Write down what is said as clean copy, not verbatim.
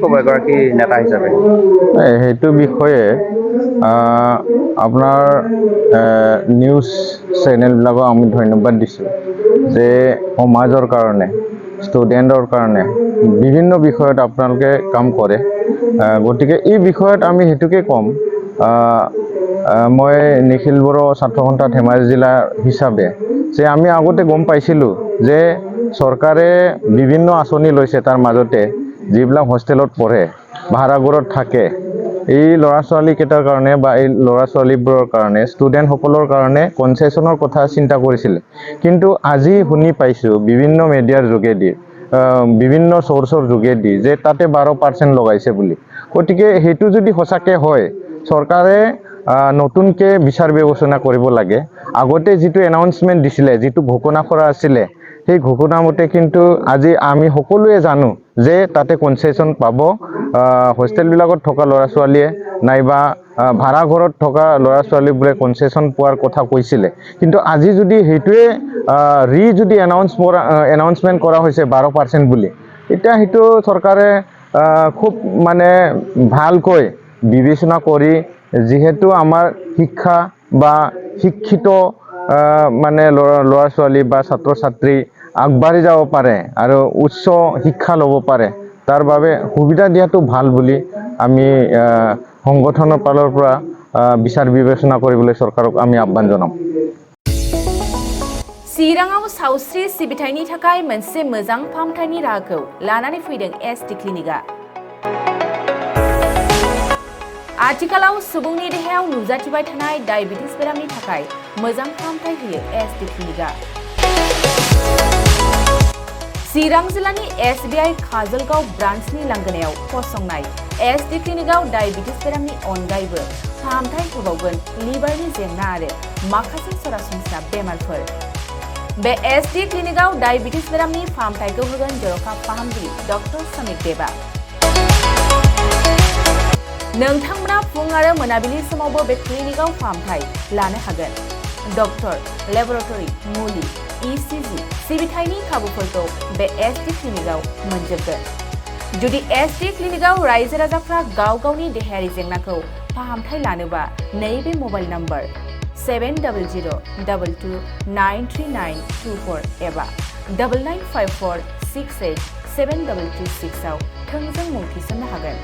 ক'ব এগৰাকী নেতা হিচাপে সেইটো বিষয়ে আপোনাৰ নিউজ চেনেলবিলাকক আমি ধন্যবাদ দিছোঁ যে সমাজৰ কাৰণে ষ্টুডেণ্টৰ কাৰণে বিভিন্ন বিষয়ত আপোনালোকে কাম কৰে গতিকে এই বিষয়ত আমি সেইটোকে ক'ম মই নিখিল বড়ো ছাত্ৰ সন্থা ধেমাজি জিলা হিচাপে যে আমি আগতে গম পাইছিলোঁ যে চৰকাৰে বিভিন্ন আঁচনি লৈছে তাৰ মাজতে যিবিলাক হোষ্টেলত পঢ়ে ভাড়াঘৰত থাকে এই ল'ৰা ছোৱালীকেইটাৰ কাৰণে বা এই ল'ৰা ছোৱালীবোৰৰ কাৰণে ষ্টুডেণ্টসকলৰ কাৰণে কনচেশ্যনৰ কথা চিন্তা কৰিছিলে কিন্তু আজি শুনি পাইছোঁ বিভিন্ন মিডিয়াৰ যোগেদি বিভিন্ন চ'ৰ্চৰ যোগেদি যে তাতে 12% লগাইছে বুলি গতিকে সেইটো যদি সঁচাকৈ হয় চৰকাৰে নতুনকৈ বিচাৰ বিবেচনা কৰিব লাগে আগতে যিটো এনাউন্সমেণ্ট দিছিলে যিটো ঘোষণা কৰা আছিলে সেই ঘোষণা মতে কিন্তু আজি আমি সকলোৱে জানো যে তাতে কনচেশ্যন পাব হোষ্টেলবিলাকত থকা ল'ৰা ছোৱালীয়ে নাইবা ভাড়া ঘৰত থকা ল'ৰা ছোৱালীবোৰে কনচেশ্যন পোৱাৰ কথা কৈছিলে কিন্তু আজি যদি সেইটোৱে যদি এনাউন্সমেণ্ট কৰা হৈছে 12% বুলি এতিয়া সেইটো চৰকাৰে খুব মানে ভালকৈ বিবেচনা কৰি যিহেতু আমাৰ শিক্ষা বা শিক্ষিত মানে ল'ৰা ছোৱালী বা ছাত্ৰ ছাত্ৰী আগবাঢ়ি যাব পাৰে আৰু উচ্চ শিক্ষা ল'ব পাৰে তাৰ বাবে সুবিধা দিয়াটো ভাল বুলি আমি সংগঠনৰ ফালৰ পৰা বিচাৰ বিবেচনা কৰিবলৈ চৰকাৰক আমি আহ্বান জনাম चिराङाव सावस्रि सिबिथायनि थाखाय मोनसे मोजां फाहामथायनि राहाखौ लानानै फैदों एसटि क्लिनिकआ आथिखालाव सुबुंनि देहायाव नुजाथिबाय थानाय डायबिटिस बेरामनि थाखाय मोजां फाहामथाय होयो एसटि क्लिनिकआ चिरां जिल्लानि एसबिआई काजलगाव ब्रान्चनि लांगोनायाव फसंनाय एसटि क्लिनिकआव डायबिटिस बेरामनि अनगायैबो फाहामथाय होबावगोन लिभारनि जेंना आरो माखासे सरासनस्रा बेमारफोर बे एसटि क्लिनिकआव डायबिटिस बेरामनि फाहामथायखौ होगोन जर'खा फाहामगिरि डक्टर समिक देबा नोंथांमोना फुं आरो मोनाबिलि समावबो बे क्लिनिकआव फाहामथाय लानो हागोन डक्टर लेबरेटरि मुलि इसिजि सिबिथायनि खाबुफोरखौ बे एसटि क्लिनिकआव मोनजोबगोन जुदि एसटि क्लिनिकआव रायजो राजाफ्रा गाव गावनि देहायारि जेंनाखौ फाहामथाय लानोबा नैबे मबाइल नम्बर 7002293924 एबा 9954687226 आव थोंजों मुं थिसननो हागोन